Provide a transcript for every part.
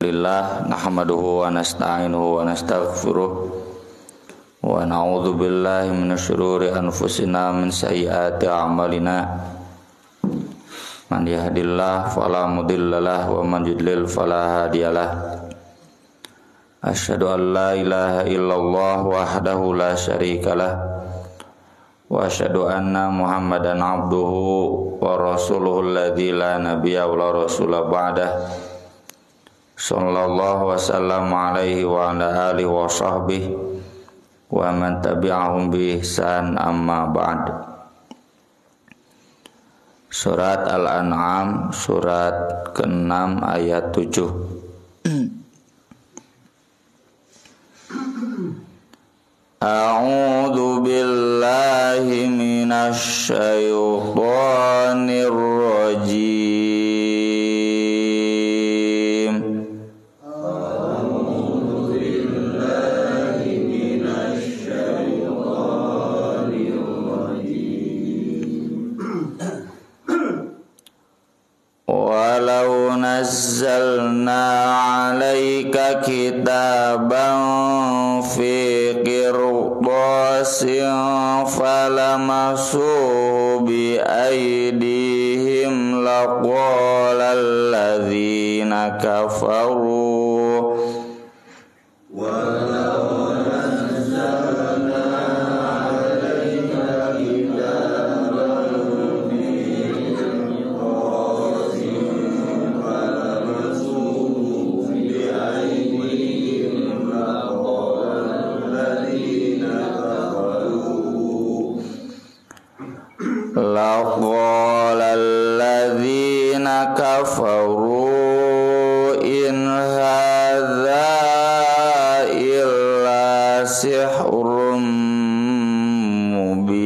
Alhamdulillah nahmaduhu wa nasta'inuhu wa nastaghfiruh wa na'udzu billahi minasy syururi anfusina min sayyiati a'malina man yahdihillahu fala mudhillalah wa man yudlil fala hadiyalah asyhadu an la ilaha illallah wahdahu la syarikalah wa asyhadu anna muhammadan abduhu wa rasuluhul ladzi la nabiyya wa la rasula ba'dah sallallahu wasallam alaihi wa ala alihi wa sahbihi wa man tabi'ahum bi ihsan amma ba'd. Surat Al-An'am surat ke-6 ayat 7. A'udzu billahi minasy syaithanir rajim. Walau nazzalna 'alaika kitaban fi qirtasin falamasuhu bi aydihim laqala alladzina kafaru laqala alladzina kafaru in hadza illa sihrun mubin.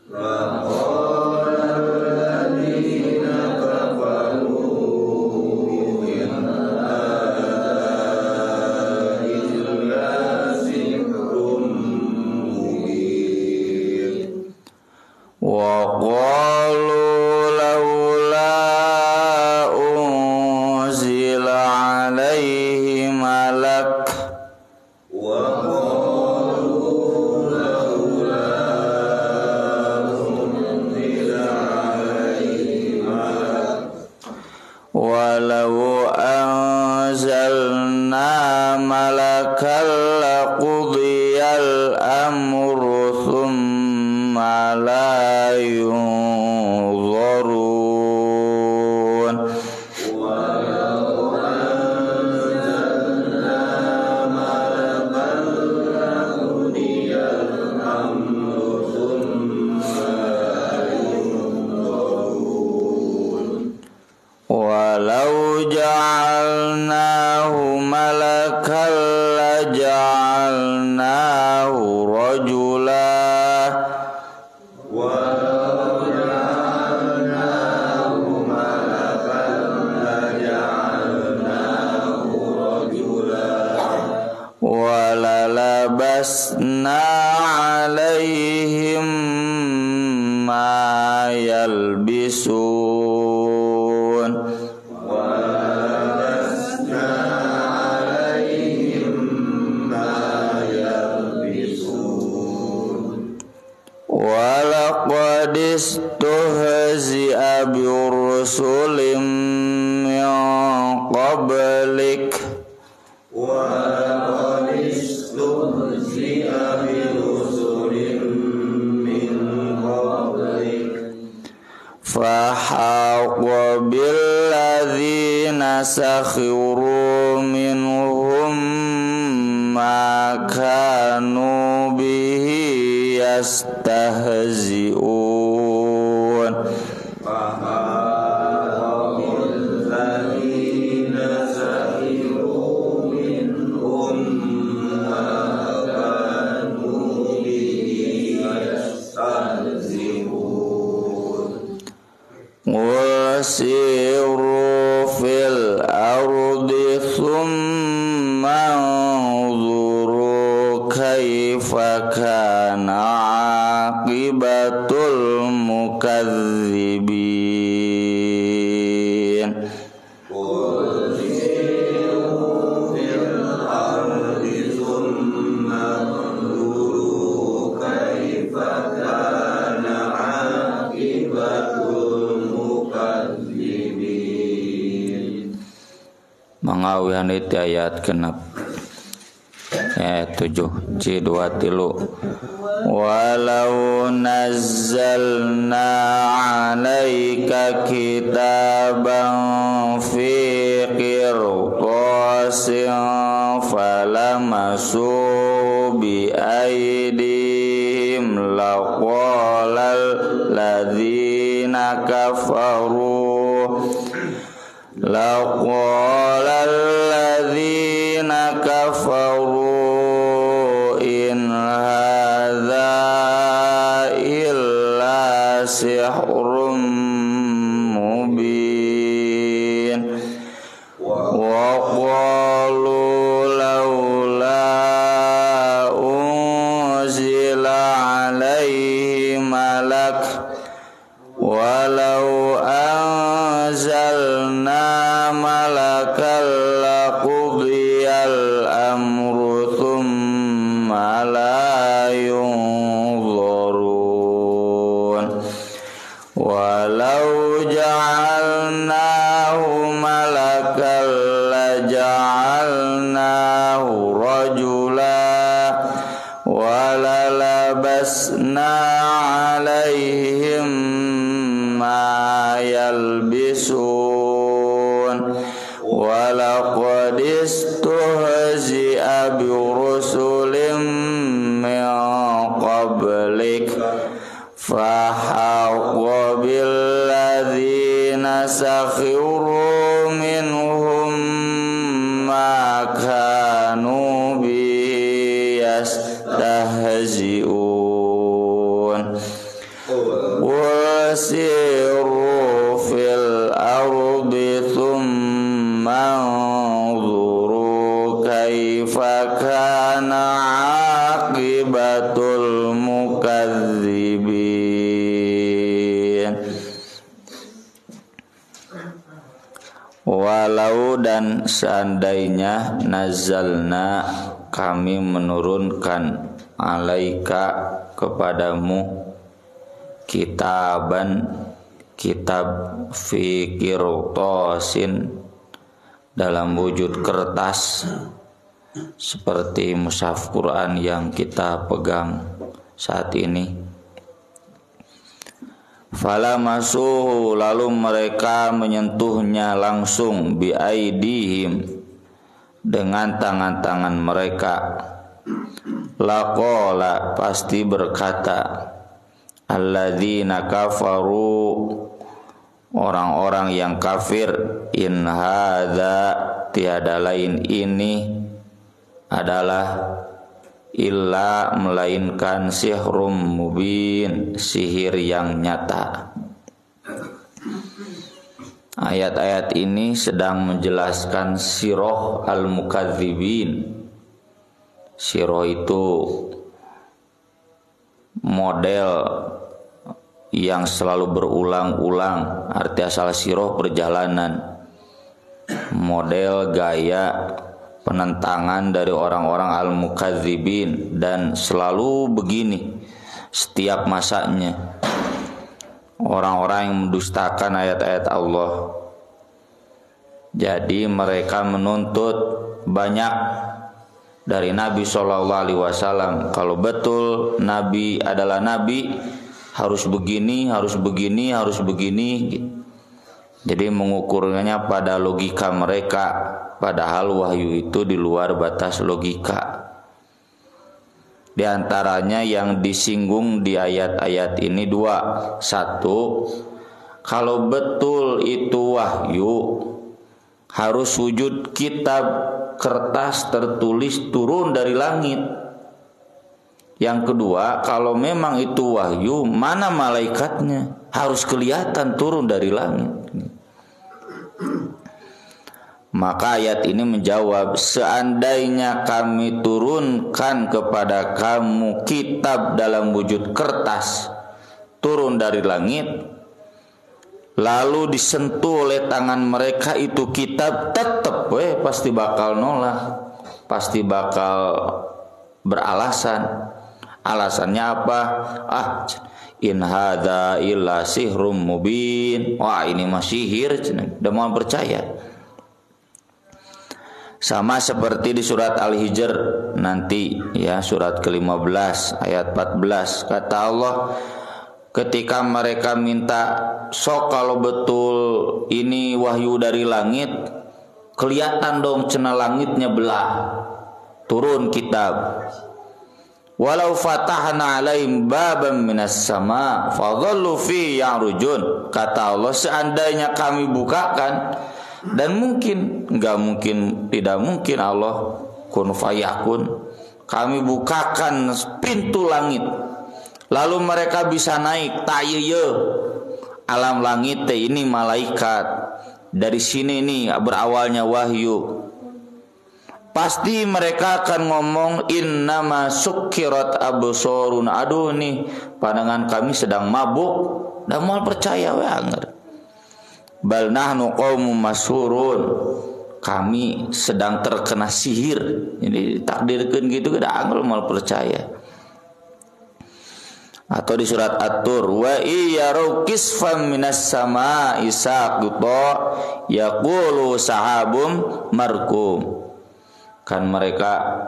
Laqala alladzina kafaru in hadza illa sihrun wa qalu laula unzila alaihi malak wa qalu laula unzila alaihi malak walau anzalna malakan laqudiyal amru thumma la yunzarun walau anzalna malakan laqudiyal amru thumma la yunzarun walau ja'alnahu malakan laja'alnahu rajula walalabasna alaihim ma yalbisun walalabasna alaihim ma yalbisun walaqad istuhzi'a birusulim min qablik fahaqa billadzina sakhiru minhum ma kanu bihi yastahzi'un siru fil ardi thumma anzuru kaifa kana aqibatul Mangawihan itu ayat genap 7 C2 tilu. Walau nazzalna 'alaika kitaban fi qirtasin falamasu bi aydihim laqalal ladzina kafaru in hadza illa sihrun mubin wa qalu laula unzila alaihi malak walau anzalna malakal laqudiyal amru thumma la yunzurun walau ja'alnahu malakal laja'alnahu rajula walalabasna alaihim ma yalbisun walaqad istuhzi'a birusulim min qablik fahaqqa billadzina sakhiru minhum ma kanu bi yastahzi'un wasiru fil ardi thumma anzuru kaifa kana aqibatul mukadzibin. Walau dan seandainya nazzalna kami menurunkan alaika kepadamu kitaban kitab fi qirtasin dalam wujud kertas seperti mushaf Quran yang kita pegang saat ini. Fala masuhu lalu mereka menyentuhnya langsung bi aidihim dengan tangan-tangan mereka. Laqala pasti berkata alladzina kafaru orang-orang yang kafir in hadza tiada lain ini adalah illa melainkan sihrum mubin sihir yang nyata. Ayat-ayat ini sedang menjelaskan sirah al-mukadzibin. Sirah itu model yang selalu berulang-ulang, arti asal sirah perjalanan, model gaya penentangan dari orang-orang al-mukadzibin, dan selalu begini setiap masanya orang-orang yang mendustakan ayat-ayat Allah. Jadi mereka menuntut banyak dari Nabi SAW. Kalau betul Nabi adalah Nabi, harus begini, harus begini, harus begini. Jadi mengukurnya pada logika mereka, padahal wahyu itu di luar batas logika. Di antaranya yang disinggung di ayat-ayat ini dua. Satu, kalau betul itu wahyu, harus wujud kitab kertas tertulis turun dari langit. Yang kedua, kalau memang itu wahyu, mana malaikatnya? Harus kelihatan turun dari langit. Maka ayat ini menjawab, seandainya kami turunkan kepada kamu kitab dalam wujud kertas turun dari langit, lalu disentuh oleh tangan mereka itu kitab, tetap pasti bakal nolak, pasti bakal beralasan. Alasannya apa? In hadza illa sihrum mubin. Wah, ini mah sihir, udah mau percaya. Sama seperti di surat Al-Hijr nanti ya, surat ke-15 ayat 14, kata Allah ketika mereka minta, sok kalau betul ini wahyu dari langit, kelihatan dong cenah langitnya belah, turun kitab. Walau fatahna alaihim baban minas sama fadhallu fi ya'rujun, kata Allah seandainya kami bukakan, dan mungkin, enggak mungkin, tidak mungkin Allah kun fayakun, kami bukakan pintu langit lalu mereka bisa naik tayye alam langit ini malaikat, dari sini nih berawalnya wahyu. Pasti mereka akan ngomong innama sukkirat absorun, aduh nih pandangan kami sedang mabuk, dan mau percaya wanger. Bal nahnu qaumun masurun, kami sedang terkena sihir. Jadi takdirkeun gitu kada angel mau percaya. Atau di surat At-Tur, wa iyaru kisfam minas sama'i saqita yaqulu sahabum markum. Kan mereka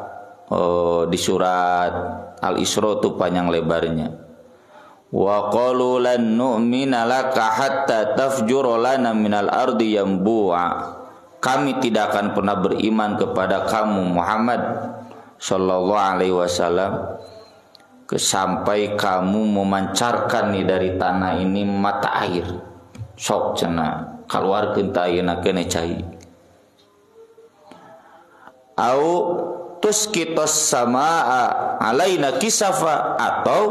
di surat Al-Isra itu panjang lebarnya. Wa qalu lan nu'mina laka hatta tafjura lana minal ardi yanbu'a. Kami tidak akan pernah beriman kepada kamu Muhammad sallallahu alaihi wasallam sampai kamu memancarkan nih dari tanah ini mata air. Sok cenah kaluarkeun ta ayeuna kene cai. Au tuskitos samaa alaina kisafa, atau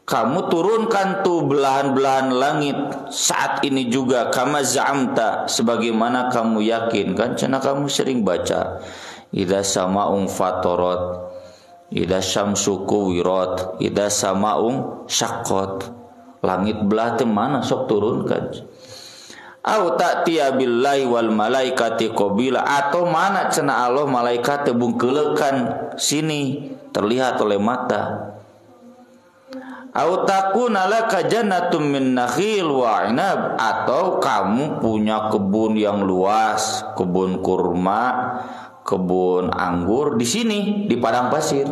kamu turunkan tuh belahan-belahan langit saat ini juga, kama za'amta, sebagaimana kamu yakin kan, cenah kamu sering baca idza sama'un fatarat, idza syamsu kuwirat, idza sama'un syaqqat, langit belah teh mana sok turunkan. Au ta'tiya billahi wal malaikati qabila, atau mana cenah Allah malaikat teh bungkeulekan sini terlihat oleh mata. Au takuna laka jannatum min nakhil wa 'inab, atau kamu punya kebun yang luas, kebun kurma, kebun anggur di sini di padang pasir.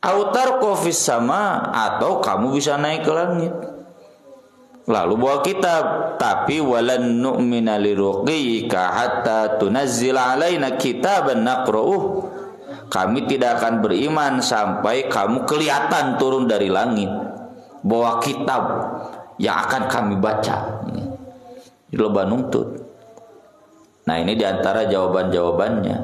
Au tarqu fis sama, atau kamu bisa naik ke langit. Lalu bawa kitab, tapi walan nu'mina liruqika hatta tunazzila alaina kitaban naqra'uh. Kami tidak akan beriman sampai kamu kelihatan turun dari langit bawa kitab yang akan kami baca. Ini loba nuntut. Nah, ini diantara jawaban-jawabannya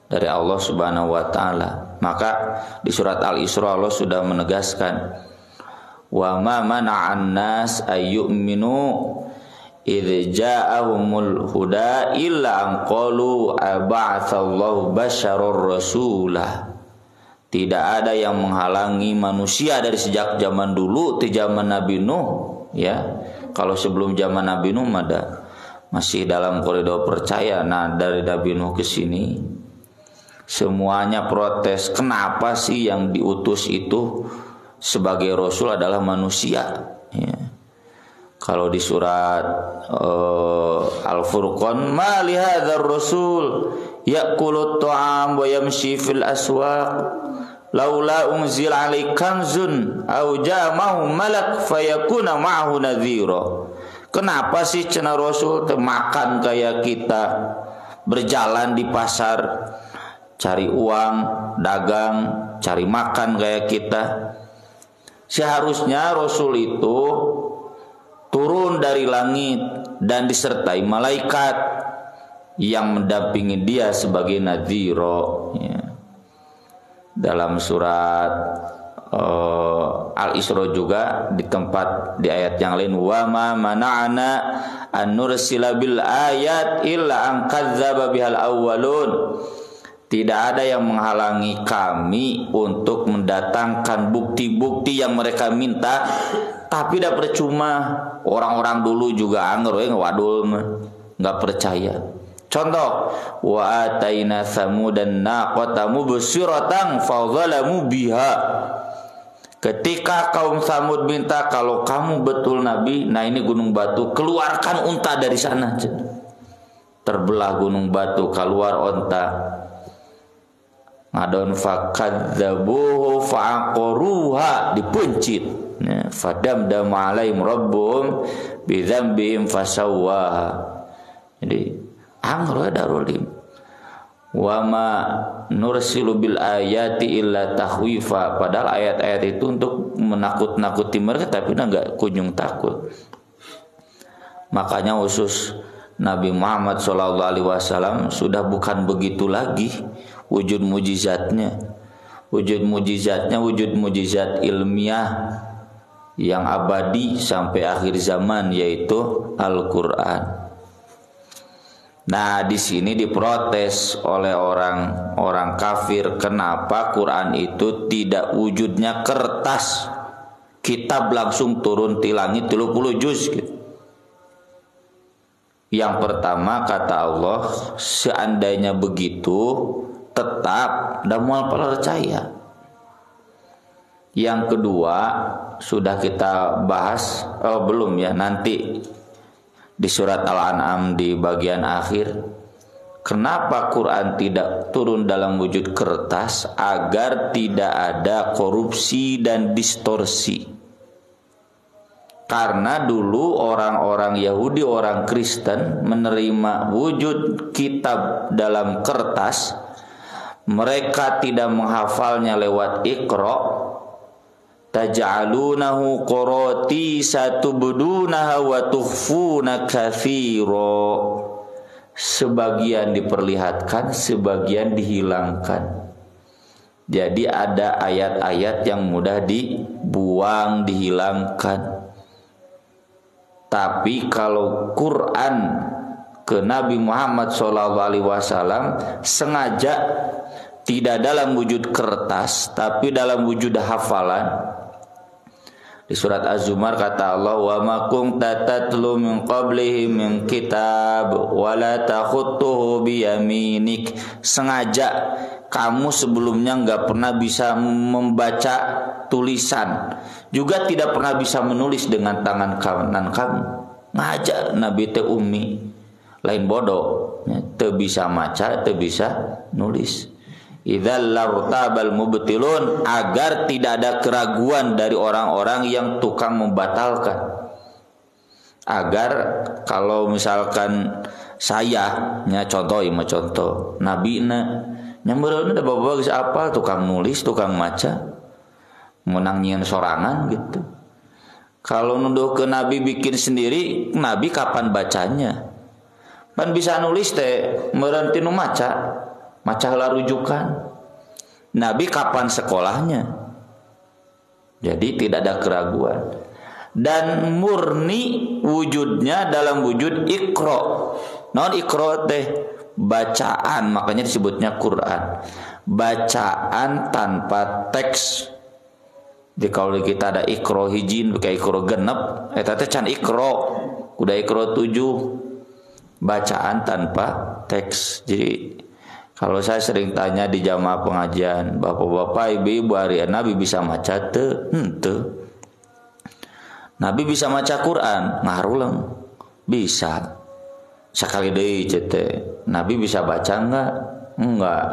dari Allah Subhanahu wa taala. Maka di surat Al-Isra Allah sudah menegaskan, wa ma mana'an nas ayyuminu idz ja'ahumul huda illa an qalu ab'atsallahu basyarur rasulah. Tidak ada yang menghalangi manusia dari sejak zaman dulu, di zaman Nabi Nuh ya. Kalau sebelum zaman Nabi Nuh ada masih dalam koridor percaya. Nah, dari Nabi Nuh ke sini semuanya protes, kenapa sih yang diutus itu sebagai rasul adalah manusia ya. Kalau di surat Al-Furqan, ma li hadzal rasul ya'kulu at-ta'am wa yamshi fil aswaq laula unzil alaihi kanzun aw ja'amahu malak fayakuna ma'ahu nadhira. Kenapa sih cenah rasul makan kayak kita, berjalan di pasar cari uang, dagang, cari makan kayak kita? Seharusnya Rasul itu turun dari langit dan disertai malaikat yang mendampingi dia sebagai nadhiro ya. Dalam surat Al-Isra juga di tempat di ayat yang lain, wa ma mana'ana an nursila bil ayat illa an kadzdzaba bihal awwalun. Tidak ada yang menghalangi kami untuk mendatangkan bukti-bukti yang mereka minta, tapi tidak percuma. Orang-orang dulu juga angger wadul nggak percaya. Contoh, wa ataina samudan naqata mubsiratan fadzalamu biha. Ketika kaum Samud minta, kalau kamu betul nabi, nah ini gunung batu, keluarkan unta dari sana. terbelah gunung batu, keluar onta. Ngadon fakadzabuhu fa'aqaruha, dipencit. Ya, fadamdama alaihim rabbuhum bidzambihim fasawwaha. Jadi amru darulim. Wa ma nursilu bil ayati illa tahwifa. Padahal ayat-ayat itu untuk menakut-nakuti mereka, tapi enggak kunjung takut. Makanya khusus Nabi Muhammad SAW sudah bukan begitu lagi wujud mujizatnya. Wujud mujizatnya wujud mujizat ilmiah yang abadi sampai akhir zaman, yaitu Al-Qur'an. Nah, di sini diprotes oleh orang kafir, kenapa Quran itu tidak wujudnya kertas, kitab langsung turun di langit 30 juz gitu. Yang pertama kata Allah, seandainya begitu tetap dan mual percaya. Yang kedua sudah kita bahas, belum ya, nanti di surat Al-An'am di bagian akhir. Kenapa Quran tidak turun dalam wujud kertas? Agar tidak ada korupsi dan distorsi. Karena dulu orang-orang Yahudi, orang Kristen menerima wujud kitab dalam kertas, mereka tidak menghafalnya lewat Iqra, taj'alunahu qaratisa tubdunaha wa tukhfuna katsira. Sebagian diperlihatkan, sebagian dihilangkan. Jadi ada ayat-ayat yang mudah dibuang, dihilangkan. Tapi kalau Quran ke Nabi Muhammad SAW sengaja tidak dalam wujud kertas, tapi dalam wujud hafalan. Di surat Az-Zumar kata Allah, wa ma kunta tatlu min qablihi min kitab wa la takhutuhu bi yaminik. Sengaja kamu sebelumnya enggak pernah bisa membaca tulisan, juga tidak pernah bisa menulis dengan tangan kanan kamu. Ngajar Nabi teh ummi, lain bodoh, teu bisa maca, teu bisa nulis. Idzal lartabal mubtilun, agar tidak ada keraguan dari orang-orang yang tukang membatalkan. Agar kalau misalkan saya contoh Nabi nyambereun da bapak geus apal, tukang nulis, tukang maca, menang nyieun sorangan gitu. Kalau nuduh ke Nabi bikin sendiri, Nabi kapan bacanya? Pan bisa nulis teh meureun tinu maca heula rujukan. Nabi kapan sekolahnya? Jadi tidak ada keraguan. Dan murni wujudnya dalam wujud Iqra. Non Iqra teh bacaan, makanya disebutnya Quran. Bacaan tanpa teks. Jadi kalau kita ada Iqra hijin, kayak Iqra genep, eta teh can Iqra. Udah Iqra 7. Bacaan tanpa teks. Jadi kalau saya sering tanya di jamaah pengajian, bapak-bapak, ibu-ibu, hari Nabi bisa maca teu? Henteu. Nabi bisa maca Quran, ngarulang. Bisa. Sekali deui cete. Nabi bisa baca enggak? Enggak.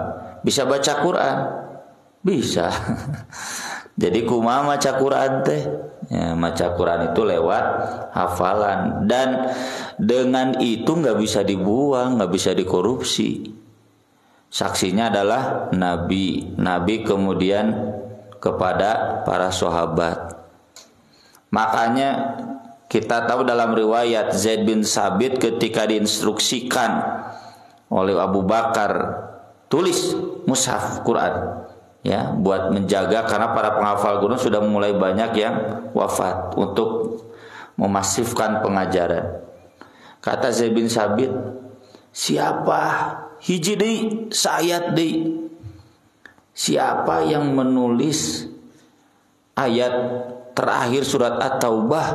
Bisa baca Quran? Bisa. Jadi kumaha maca Quran teh? Ya, maca Quran itu lewat hafalan, dan dengan itu enggak bisa dibuang, enggak bisa dikorupsi. Saksinya adalah Nabi kemudian kepada para sahabat. Makanya kita tahu dalam riwayat Zaid bin Sabit ketika diinstruksikan oleh Abu Bakar tulis mushaf Quran, ya, buat menjaga, karena para penghafal Quran sudah mulai banyak yang wafat, untuk memasifkan pengajaran. Kata Zaid bin Sabit, siapa hiji deui sayat deui, siapa yang menulis ayat terakhir surat At-Taubah?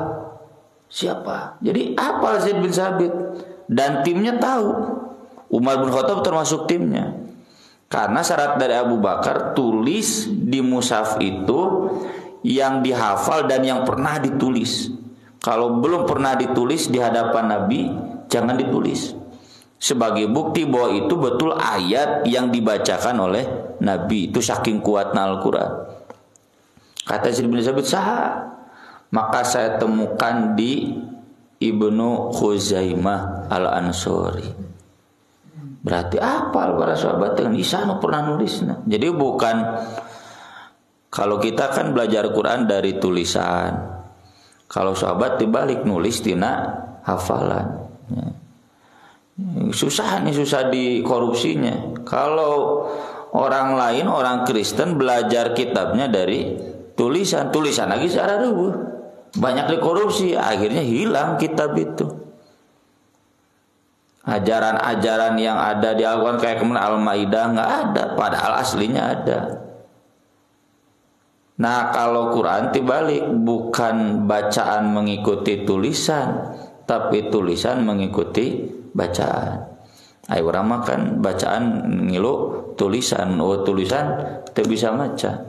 Siapa? Jadi hafal Zaid bin Sabit, dan timnya tahu. Umar bin Khattab termasuk timnya. Karena syarat dari Abu Bakar, tulis di mushaf itu yang dihafal dan yang pernah ditulis. Kalau belum pernah ditulis di hadapan Nabi, jangan ditulis. sebagai bukti bahwa itu betul ayat yang dibacakan oleh Nabi. Itu saking kuatnya Al-Quran. Kata Zaid bin Sabit, maka saya temukan di Ibnu Khuzaimah Al-Ansori. Berarti apa para sahabat dengan Isanu pernah nulis. Jadi bukan, kalau kita kan belajar Quran dari tulisan, kalau sahabat dibalik nulis tina hafalan. Susah dikorupsinya. Kalau orang lain, orang Kristen belajar kitabnya dari tulisan lagi secara rubuh, banyak dikorupsi, akhirnya hilang kitab itu. Ajaran-ajaran yang ada di Al-Quran kayak kemarin Al-Maidah nggak ada, padahal aslinya ada. Nah kalau Quran dibalik, bukan bacaan mengikuti tulisan, tapi tulisan mengikuti bacaan. Ayo orang makan bacaan ngilu tulisan, tulisan tidak bisa baca.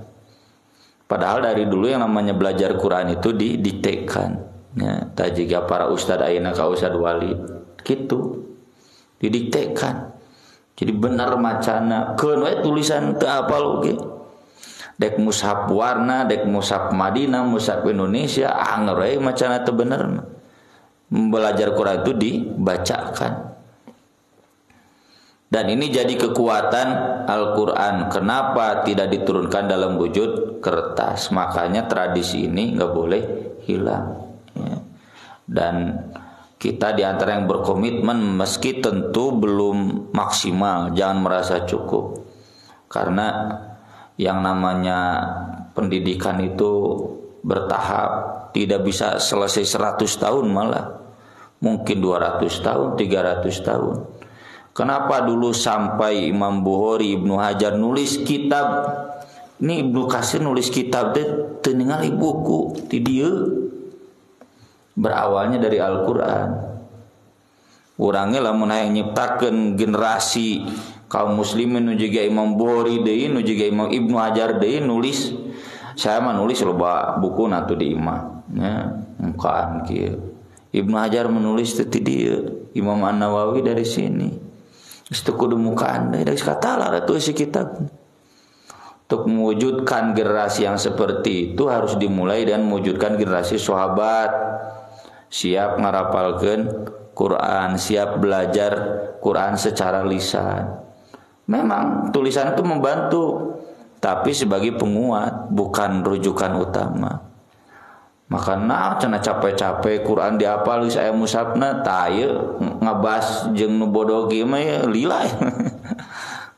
Padahal dari dulu yang namanya belajar Quran itu didiktekan. Ya, tajiga para ustad ayeuna ka ustad wali gitu. Didiktekan. Jadi benar macana keun we tulisan teu apal oge. Dek mushaf warna, dek mushaf Madinah, mushaf Indonesia, anger we macana teu bener. Belajar Quran itu dibacakan. Dan ini jadi kekuatan Al-Quran. Kenapa tidak diturunkan dalam wujud kertas? Makanya tradisi ini nggak boleh hilang. Ya. Dan kita diantara yang berkomitmen, meski tentu belum maksimal, jangan merasa cukup. Karena yang namanya pendidikan itu bertahap, tidak bisa selesai 100 tahun malah. Mungkin 200 tahun, 300 tahun. Kenapa dulu sampai Imam Bukhari, Ibnu Hajar nulis kitab? Ini Ibnu Katsir nulis kitab teh teu ningali buku ti dieu. Berawalnya dari Al-Qur'an. Urangnya lamun hayang nyiptakeun generasi kaum muslimin nu jiga Imam Bukhari deui, nu jiga Imam Ibnu Hajar deui nulis. Saya mah nulis loba buku atuh di imah. Ya, mukaan kieu. Ibnu Hajar menulis teh ti dieu, Imam An-Nawawi dari sini. Itu kudu mukaan dari katalah itu isi kitab. Untuk mewujudkan generasi yang seperti itu harus dimulai dan mewujudkan generasi sahabat siap ngarapalkeun Quran, siap belajar Quran secara lisan. Memang tulisan itu membantu, tapi sebagai penguat, bukan rujukan utama. Maka cenah capek-capek Quran dihafal geus aya mushafna, tah ieu ngabas jeung nu bodoh kieu mah ya lila.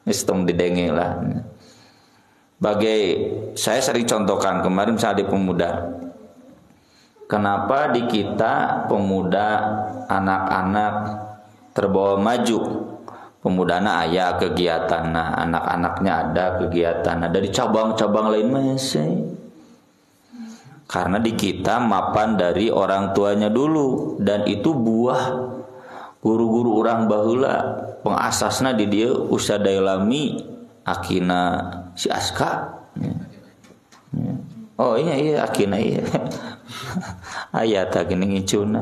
Geus tong didenge lah. Saya sering contohkan kemarin saat di pemuda. Kenapa di kita pemuda, anak-anak terbawa maju? Pemudana aya kegiatan, anak-anaknya ada kegiatan, dari cabang-cabang lain masih. Karena di kita mapan dari orang tuanya dulu, dan itu buah guru-guru orang baheula. Pengasasna di dia Ustaz Dailami, akina si Aska. Oh iya akina iya. Ayat gini ngicuna.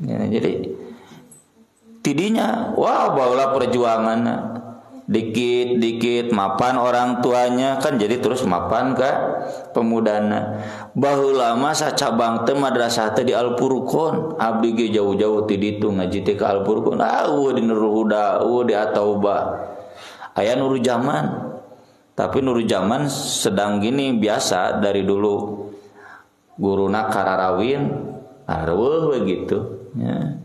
Ya, jadi tidinya wah baheula perjuangan. Dikit-dikit mapan orang tuanya kan jadi terus mapan ke pemudana. Baheula mah sacabang teh madrasah teh di Al-Furqon. Abdi ge jauh-jauh ti ditu ngaji teh ka Al-Furqon. Di Nurul Huda, di At-Taubah. Aya Nurul Zaman. Tapi Nurul Zaman sedang gini biasa dari dulu. Guruna kararawin, areueuh we gitu. Ya.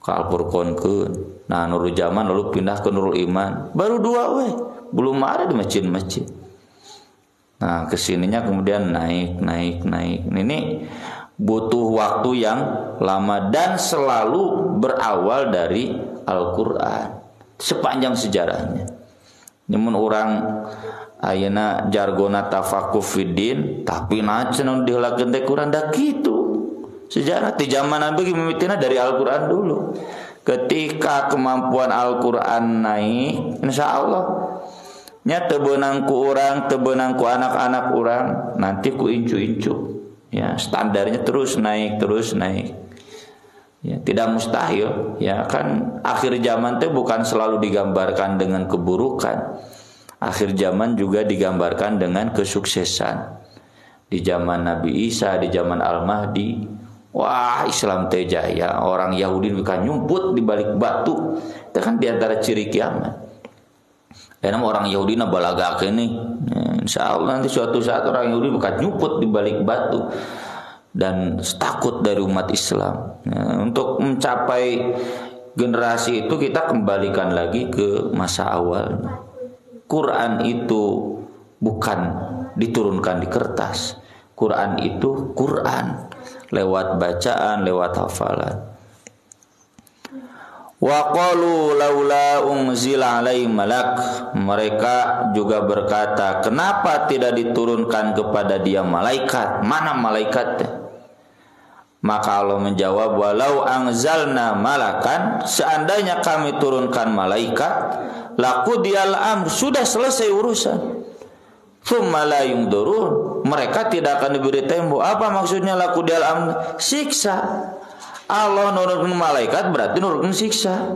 Ka Al-Furqon keun. Nah Nurul Zaman lalu pindah ke Nurul Iman. Baru 2 we, belum ada di masjid-masjid. Nah kesininya kemudian naik. Ini butuh waktu yang lama dan selalu berawal dari Al-Quran sepanjang sejarahnya. Namun orang ayeuna jargona tafaquf fiddin, tapi nacenun diheulakeun teh Quran da kitu. Sejarah di zaman Nabi mimitina dari Al-Quran dulu. Ketika kemampuan Al-Quran naik, insya Allah nya tebenang ku orang, tebenang ku anak-anak orang, nanti ku incu-incu. Ya, standarnya terus naik. Ya. tidak mustahil ya kan. Akhir zaman itu bukan selalu digambarkan dengan keburukan. Akhir zaman juga digambarkan dengan kesuksesan. Di zaman Nabi Isa, di zaman Al-Mahdi, wah Islam teh jaya. Orang Yahudi bukan nyumput di balik batu. Itu kan diantara ciri kiamat. Karena orang Yahudi na balaga ini, insya Allah nanti suatu saat orang Yahudi bukan nyumput di balik batu dan takut dari umat Islam. Untuk mencapai generasi itu kita kembalikan lagi ke masa awal. Quran itu bukan diturunkan di kertas. Quran itu Quran lewat bacaan, lewat hafalan. Wa qalu laula unzila alaihi malak. Mereka juga berkata, kenapa tidak diturunkan kepada dia malaikat? Mana malaikatnya? Maka Allah menjawab, walau anzalna malakan, seandainya kami turunkan malaikat, laqudiyal amr, sudah selesai urusan. Tsumma la yumdurun, mereka tidak akan diberi tempo. Apa maksudnya laqudiyal amr? Siksa. Allah nurunkan malaikat berarti nurunkan siksa.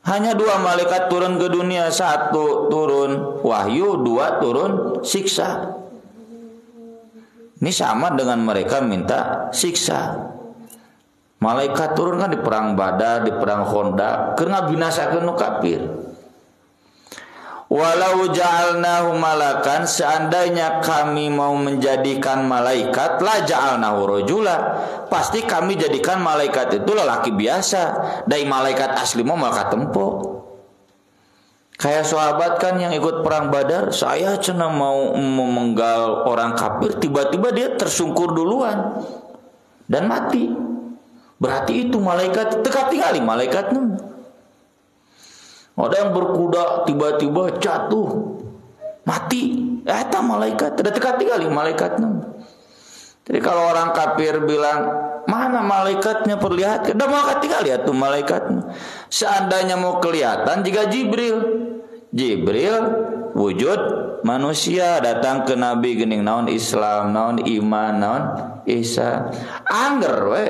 Hanya 2 malaikat turun ke dunia, 1 turun wahyu, 2 turun siksa. Ini sama dengan mereka minta siksa. Malaikat turun kan di perang Badar, di perang Khandaq, keur ngabinasakeun nu kafir. Walau ja'alnahu malakan, seandainya kami mau menjadikan malaikat, la ja'alnahu rajula, pasti kami jadikan malaikat itu lelaki biasa. Dari malaikat asli mau malaikat tempur. Kayak sahabat kan yang ikut perang Badar, saya cina mau memenggal orang kafir, tiba-tiba dia tersungkur duluan dan mati. Berarti itu malaikat teka tinggali malaikatnya. Ada yang berkuda tiba-tiba jatuh mati, eta malaikat tidak teka tinggali malaikatnya. Jadi kalau orang kafir bilang mana malaikatnya perlihatkan, dah mau tinggal lihat tuh malaikatnya. Seandainya mau kelihatan jika Jibril wujud manusia datang ke Nabi gening naon Islam, naon iman, naon Isa. Angger we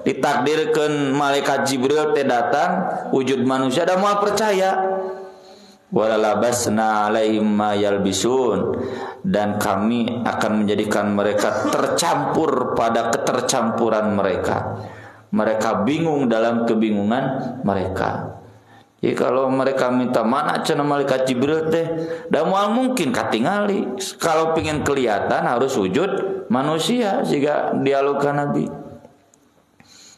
ditakdirkeun malaikat Jibril teh datang wujud manusia da moal percaya. Walalabasna alaihim ma yalbisun, dan kami akan menjadikan mereka tercampur pada ketercampuran mereka. Mereka bingung dalam kebingungan mereka. Jadi kalau mereka minta mana cenah malaikat Jibril teh, da moal mungkin katingali. Kalau pingin kelihatan harus wujud manusia siga dialog ka Nabi.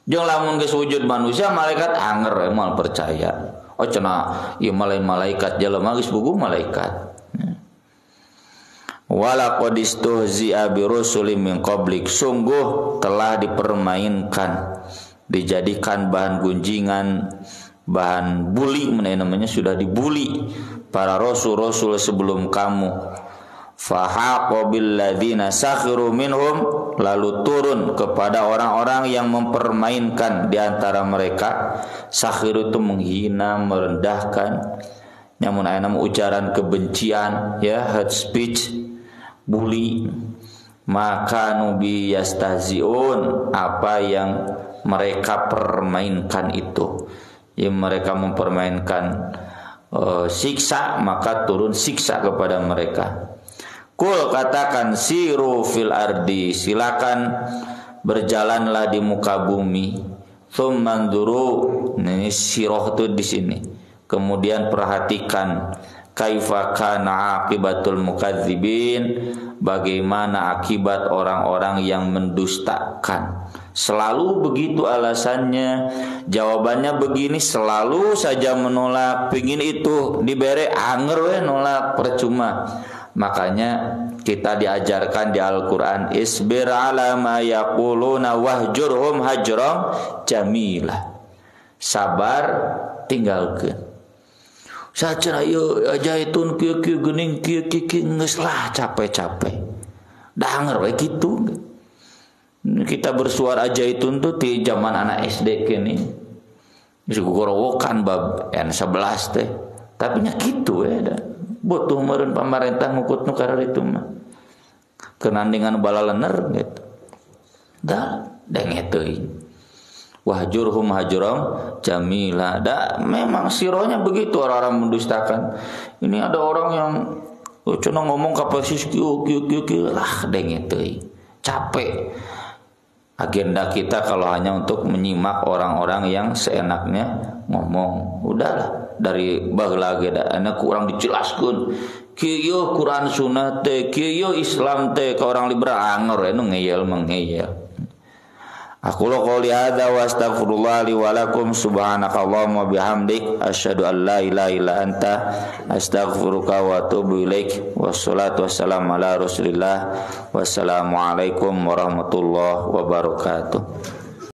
Jeung lamun geus wujud manusia malaikat anger moal percaya. Oh cenah ieu malaikat jelema geus bugu malaikat. Walaqad istuhzi'a bi rusulin min qablik, sungguh telah dipermainkan, dijadikan bahan gunjingan, bahan bully, namanya sudah dibuli para rasul-rasul sebelum kamu. Fahaqa billadzina sakhiru minhum, lalu turun kepada orang-orang yang mempermainkan di antara mereka. Sakhir itu menghina, merendahkan, namun ayat ujaran kebencian, ya, hate speech, bully. Maka nubi yastahziun, apa yang mereka permainkan itu. Yang mereka mempermainkan siksa, maka turun siksa kepada mereka. Kul, katakan, siru fil ardi, silakan berjalanlah di muka bumi. Tsummanzuru, ini siroh itu di sini. Kemudian perhatikan kaifa kana aqibatul mukadzibin, bagaimana akibat orang-orang yang mendustakan. Selalu begitu alasannya, jawabannya begini, selalu saja menolak. Pingin itu dibere anger we nolak, percuma. Makanya kita diajarkan di Al-Quran, isbir ala ma yaquluna wahjurhum hajram jamilah. Sabar, tinggalkan. Sacara ieu ajaitun kieu geuning kieu geus lah capek-capek. Danger we kitu. Kita bersuara ajaitun tuh di zaman anak SD kene. Geus gogorowokan bab N11 teh. Tapi nya kitu we da. Butuh meureun pamarentah ngukut nu karar itu mah. Kenandingan bala lener gitu. Da denge teuing. wahjurhum hajram jamila. Memang sirohnya begitu, orang-orang mendustakan. Ini ada orang yang cuma ngomong kapasitas kieu lah deng teuing. Capek. Agenda kita kalau hanya untuk menyimak orang-orang yang seenaknya ngomong. Udahlah, dari baheula ge da anu kurang dijelaskeun. Kieu Quran Sunnah teh, kieu Islam teh ka orang liberal angor anu ngeyel mangeyel. Aku qouli hadza wa astaghfirullah li wa lakum subhanakallahumma bihamdik asyhadu an la ilaha illa anta astaghfiruka wa atubu ilaik. Wassalatu wassalamu ala Rasulillah. Wassalamu alaikum warahmatullahi wabarakatuh.